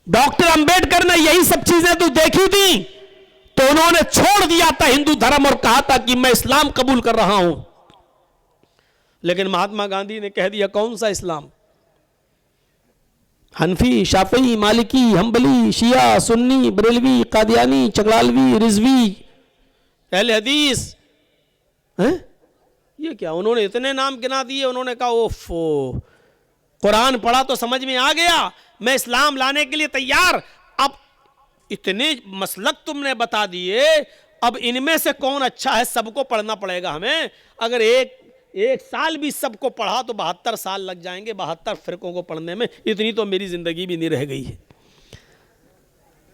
Doctor Ambedkar ने यही सब चीजें तो देखी थी, तो उन्होंने छोड़ दिया था हिंदू धर्म और कहा था कि मैं इस्लाम कबूल कर रहा हूं। लेकिन महात्मा गांधी ने कह दिया कौन सा इस्लाम? हनफी, शाफी, मालिकी, हम्बली, शिया, सुन्नी, बरेलवी, कादियानी, चगलालवी, रिजवी, अहले हदीस हैं? ये क्या? उन्होंने इतने नाम गिना दिए। उन्होंने कहा ओफो, कुरान पढ़ा तो समझ में आ गया, मैं इस्लाम लाने के लिए तैयार। अब इतने मसलक तुमने बता दिए, अब इनमें से कौन अच्छा है सबको पढ़ना पड़ेगा हमें। अगर एक साल भी सबको पढ़ा तो 72 साल लग जाएंगे 72 फिरकों को पढ़ने में। इतनी तो मेरी जिंदगी भी नहीं रह गई है।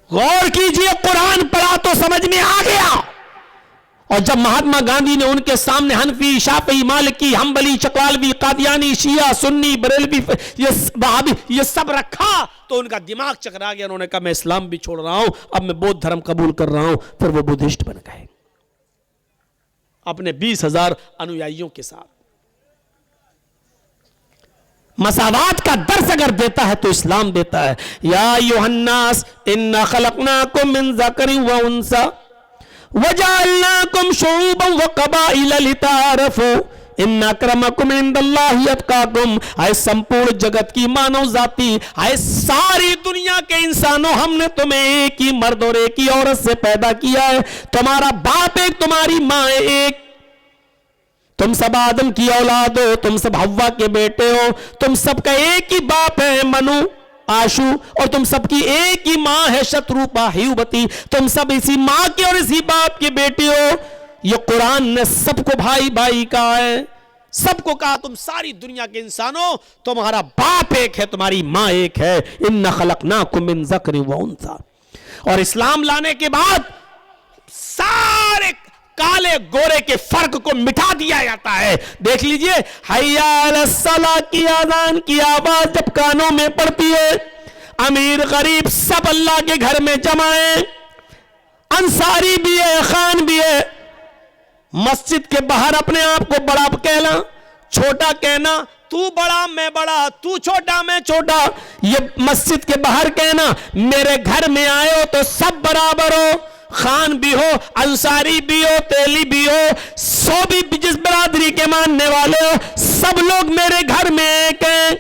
गौर कीजिए, कुरान पढ़ा तो समझ में आ गया। और जब महात्मा गांधी ने उनके सामने हनफी, शाफी, मालिकी, हम्बली, चकवालवी, कादियानी, शिया, सुन्नी, बरेलवी, ये सब रखा तो उनका दिमाग चकरा गया। उन्होंने कहा मैं इस्लाम भी छोड़ रहा हूं, अब मैं बौद्ध धर्म कबूल कर रहा हूं। फिर वो बुद्धिस्ट बन गए अपने 20,000 अनुयायियों के साथ। मसावात का दर्स अगर देता है तो इस्लाम देता है। या अय्युहन्नास इन्ना खलकनाकुम मिन ज़करिन व उन्सा वजअलनाकुम शुऊबन व क़बाइल लितारफू इन्ना अक्रमकुम इंदल्लाहि अत्काकुम। आए संपूर्ण जगत की मानव जाति, आए सारी दुनिया के इंसानों, हमने तुम्हें एक ही मर्द और एक ही औरत से पैदा किया है। तुम्हारा बाप एक, तुम्हारी माँ एक, तुम सब आदम की औलाद हो, तुम सब हव्वा के बेटे हो, तुम सबका एक ही बाप है मनु आशु, और तुम सबकी एक ही मां है शत्रुपा हियुवती। तुम सब इसी मां के और इसी बाप के बेटे हो। ये कुरान ने सबको भाई भाई कहा है, सबको कहा तुम सारी दुनिया के इंसानों, तुम्हारा बाप एक है, तुम्हारी मां एक है। इन्ना खलकनाकुम मिन ज़करिन व उन्सा। और इस्लाम लाने के बाद सारे काले गोरे के फर्क को मिटा दिया जाता है। देख लीजिए, हय्या अलस सलाह की आज़ान की आवाज जब कानों में पड़ती है, अमीर गरीब सब अल्लाह के घर में जमा है। अंसारी भी है, खान भी है। मस्जिद के बाहर अपने आप को बड़ा कहना, छोटा कहना, तू बड़ा मैं बड़ा, तू छोटा मैं छोटा, ये मस्जिद के बाहर कहना। मेरे घर में आए हो तो सब बराबर हो, खान भी हो, अंसारी भी हो, तेली भी हो, सो भी जिस बरादरी के मानने वाले हो, सब लोग मेरे घर में एक हैं।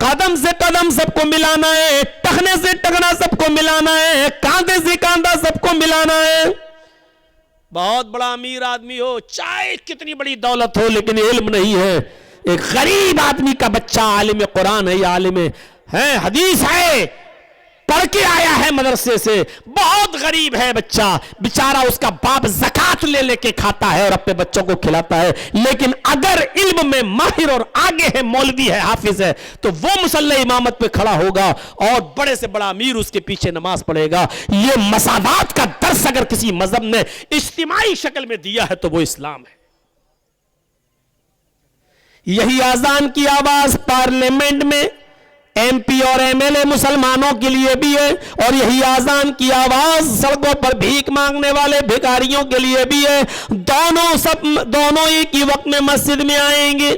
कदम से कदम सबको मिलाना है, टखने से टखना सबको मिलाना है, कांधे से कांधा सबको मिलाना है। बहुत बड़ा अमीर आदमी हो, चाहे कितनी बड़ी दौलत हो, लेकिन इल्म नहीं है। एक गरीब आदमी का बच्चा आलिम कुरान है या आलिम है हदीस है, पढ़ के आया है मदरसे से, बहुत गरीब है बच्चा, बेचारा उसका बाप ज़कात ले लेके खाता है और अपने बच्चों को खिलाता है। लेकिन अगर इल्म में माहिर और आगे है, मौलवी है, हाफिज है, तो वो मुसल्ले इमामत पे खड़ा होगा और बड़े से बड़ा अमीर उसके पीछे नमाज पढ़ेगा। ये मसावात का दर्स अगर किसी मजहब ने इज्तिमाई शक्ल में दिया है तो वो इस्लाम है। यही आजान की आवाज पार्लियामेंट में एमपी और एमएलए मुसलमानों के लिए भी है, और यही आजान की आवाज सड़कों पर भीख मांगने वाले भिखारियों के लिए भी है। दोनों एक ही वक्त में मस्जिद में आएंगे।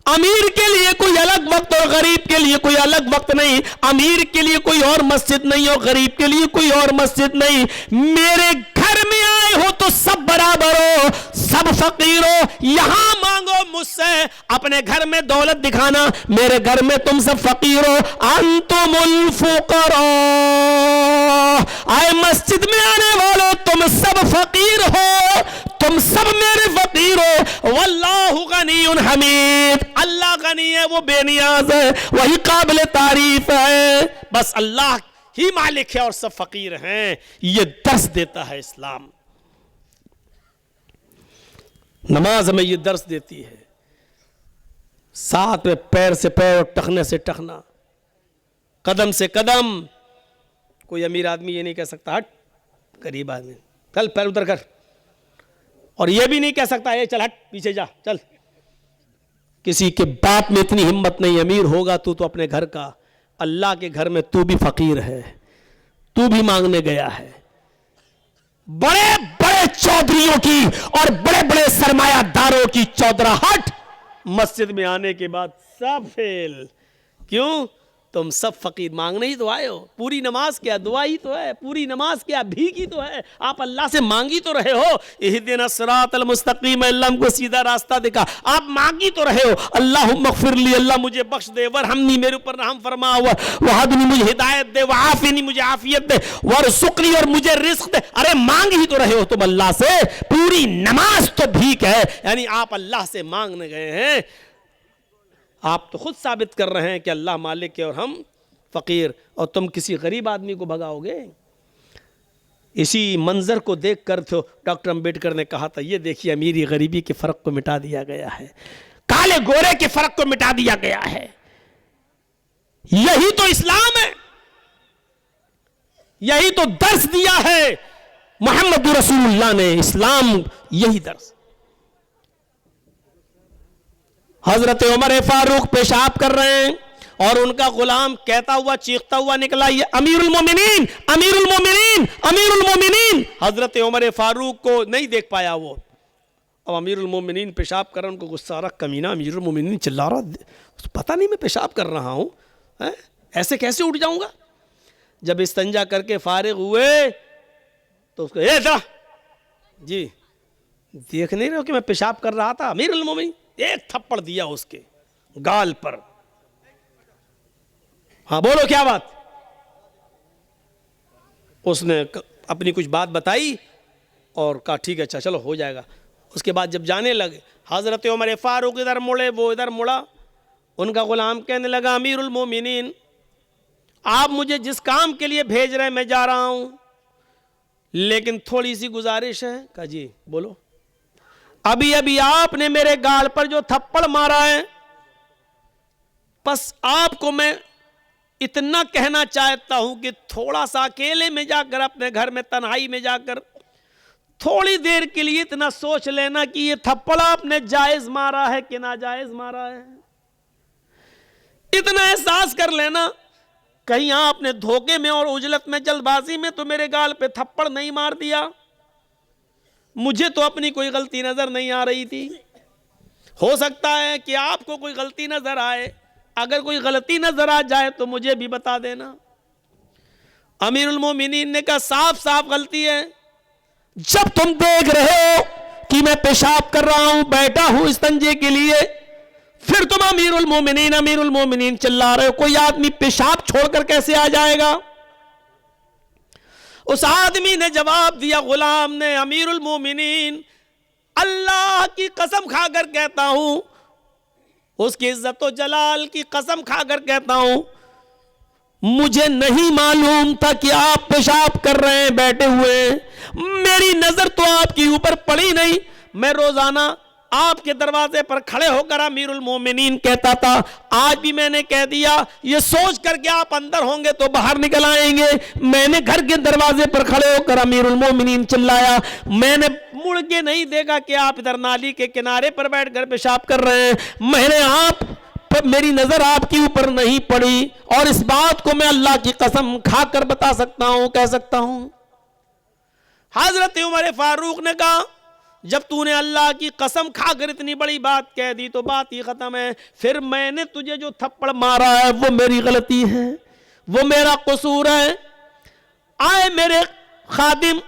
अमीर के लिए कोई अलग वक्त और गरीब के लिए कोई अलग वक्त नहीं। अमीर के लिए कोई और मस्जिद नहीं और गरीब के लिए कोई और मस्जिद नहीं। मेरे घर में आए हो तो सब बराबर हो, सब फकीर हो। यहां मांगो मुझसे, अपने घर में दौलत दिखाना, मेरे घर में तुम सब फकीर हो। अंतुमुल फुकरा, आए मस्जिद में आने वालों तुम सब फकीर हो, तुम सब मेरे फकीर हो। वल्लाहु गनीयुन हमीद, अल्लाह गनी है, वो बेनियाज है, वही काबिल तारीफ है। बस अल्लाह ही मालिक है और सब फकीर हैं। ये दर्स देता है इस्लाम। नमाज हमें ये दर्स देती है, साथ में पैर से पैर और टखने से टखना, कदम से कदम। कोई अमीर आदमी ये नहीं कह सकता हट, गरीब आदमी चल पैर उधर कर, और ये भी नहीं कह सकता ये चल हट पीछे जा चल। किसी के बाप में इतनी हिम्मत नहीं। अमीर होगा तू तो अपने घर का, अल्लाह के घर में तू भी फकीर है, तू भी मांगने गया है। बड़े बड़े चौधरियों की और बड़े बड़े सरमायादारों की चौधराहट मस्जिद में आने के बाद सब फेल। क्यों? तुम सब फकीर मांगने ही तो आए हो। पूरी नमाज क्या दुआ ही तो है, पूरी नमाज क्या भीख ही तो है। आप अल्लाह से मांगी तो रहे हो, इहदिना सिरातल मुस्तकीम, अल्लाह हमको सीधा रास्ता दिखा। आप मांगी तो रहे हो, अल्लाहुम्मा ग़फ़िरली, अल्लाह मुझे बख्श दे, वरहमनी, मेरे ऊपर रहम फरमा, वहदनी, मुझे हिदायत दे, वआफ़िनी, मुझे आफियत दे, वरज़ुक़नी, और मुझे रिज़्क़ दे। अरे मांग ही तो रहे हो तुम अल्लाह से, पूरी नमाज तो भीख है। यानी आप अल्लाह से मांगने गए हैं। आप तो खुद साबित कर रहे हैं कि अल्लाह मालिक है और हम फ़कीर, और तुम किसी गरीब आदमी को भगाओगे। इसी मंजर को देख कर तो डॉक्टर अंबेडकर ने कहा था, ये देखिए अमीरी गरीबी के फ़र्क को मिटा दिया गया है, काले गोरे के फ़र्क को मिटा दिया गया है। यही तो इस्लाम है, यही तो दर्स दिया है मोहम्मद रसूलुल्लाह ने। इस्लाम यही दर्स। हजरत उमर फारूक पेशाब कर रहे हैं और उनका गुलाम कहता हुआ चीखता हुआ निकला, ये अमीरुल मोमिनीन, अमीरुल मोमिनीन, अमीरुल मोमिनीन। हजरत उमर फारूक को नहीं देख पाया वो। अब अमीरुल मोमिनीन पेशाब कर रहे हैं, उनको गुस्सा आ रहा, कमीना अमीरुल मोमिनीन चिल्ला रहा, पता नहीं मैं पेशाब कर रहा हूँ, ऐसे कैसे उठ जाऊंगा। जब इस्तंजा करके फारिग हुए तो उसको जी देख नहीं रहे हो कि मैं पेशाब कर रहा था। अमीरुल मोमिनीन एक थप्पड़ दिया उसके गाल पर। हाँ बोलो क्या बात। उसने अपनी कुछ बात बताई और कहा ठीक है, अच्छा चलो हो जाएगा। उसके बाद जब जाने लगे, हजरत उमर फारूक इधर मुड़े, वो इधर मुड़ा। उनका गुलाम कहने लगा, अमीरुल मोमिनीन, आप मुझे जिस काम के लिए भेज रहे हैं मैं जा रहा हूं, लेकिन थोड़ी सी गुजारिश है। कहा जी बोलो। अभी अभी आपने मेरे गाल पर जो थप्पड़ मारा है, बस आपको मैं इतना कहना चाहता हूं कि थोड़ा सा अकेले में जाकर, अपने घर में तन्हाई में जाकर थोड़ी देर के लिए इतना सोच लेना कि ये थप्पड़ आपने जायज मारा है कि नाजायज मारा है। इतना एहसास कर लेना, कहीं आपने धोखे में और उजलत में, जल्दबाजी में तो मेरे गाल पे थप्पड़ नहीं मार दिया। मुझे तो अपनी कोई गलती नजर नहीं आ रही थी, हो सकता है कि आपको कोई गलती नजर आए। अगर कोई गलती नजर आ जाए तो मुझे भी बता देना। अमीरुल मोमिनीन ने कहा, साफ साफ गलती है। जब तुम देख रहे हो कि मैं पेशाब कर रहा हूं, बैठा हूं इस्तंजे के लिए, फिर तुम अमीरुल मोमिनीन चिल्ला रहे हो। कोई आदमी पेशाब छोड़कर कैसे आ जाएगा। उस आदमी ने जवाब दिया, गुलाम ने, अमीरुल मोमिनीन, अल्लाह की कसम खाकर कहता हूं, उसकी इज्जत व जलाल की कसम खाकर कहता हूं, मुझे नहीं मालूम था कि आप पेशाब कर रहे हैं बैठे हुए। मेरी नजर तो आपके ऊपर पड़ी नहीं। मैं रोजाना आपके दरवाजे पर खड़े होकर अमीरुल मोमिनीन कहता था। आज भी मैंने कह दिया, ये सोच करके आप अंदर होंगे तो बाहर निकल आएंगे। मैंने घर के दरवाजे पर खड़े होकर अमीरुल मोमिनीन चिल्लाया। मैंने मुड़ के नहीं देखा कि आप इधर नाली के किनारे पर बैठकर पेशाब कर रहे हैं। मेरी नजर आपके ऊपर नहीं पड़ी, और इस बात को मैं अल्लाह की कसम खाकर बता सकता हूं, कह सकता हूं। हजरत उमर फारूक ने कहा, जब तूने अल्लाह की कसम खाकर इतनी बड़ी बात कह दी तो बात ही खत्म है। फिर मैंने तुझे जो थप्पड़ मारा है वो मेरी गलती है, वो मेरा कसूर है। आए मेरे खादिम,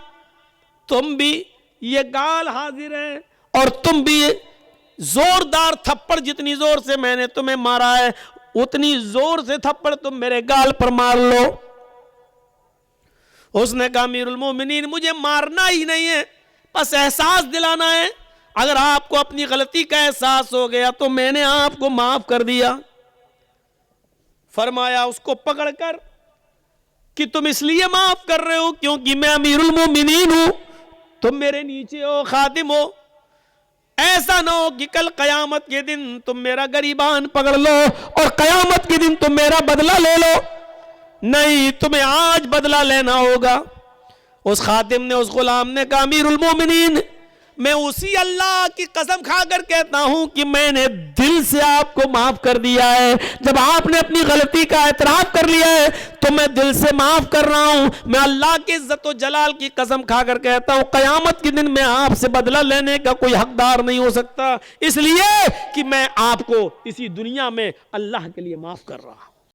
तुम भी, ये गाल हाजिर है, और तुम भी जोरदार थप्पड़, जितनी जोर से मैंने तुम्हें मारा है उतनी जोर से थप्पड़ तुम मेरे गाल पर मार लो। उसने कहा, अमीरुल मोमिनीन, मुझे मारना ही नहीं है, बस एहसास दिलाना है। अगर आपको अपनी गलती का एहसास हो गया तो मैंने आपको माफ कर दिया। फरमाया उसको पकड़कर कि तुम इसलिए माफ कर रहे हो क्योंकि मैं अमीरुल मोमिनीन हूं, तुम मेरे नीचे हो, खादिम हो। ऐसा ना हो कि कल कयामत के दिन तुम मेरा गरीबान पकड़ लो और कयामत के दिन तुम मेरा बदला ले लो। नहीं, तुम्हें आज बदला लेना होगा। उस खातिम ने, उस गुलाम ने कहा, अमीरुल मोमिनीन, मैं उसी अल्लाह की कसम खाकर कहता हूं कि मैंने दिल से आपको माफ कर दिया है। जब आपने अपनी गलती का एतराफ कर लिया है तो मैं दिल से माफ कर रहा हूं। मैं अल्लाह की इज्जत व जलाल की कसम खाकर कहता हूं, कयामत के दिन मैं आपसे बदला लेने का कोई हकदार नहीं हो सकता, इसलिए कि मैं आपको इसी दुनिया में अल्लाह के लिए माफ कर रहा हूं।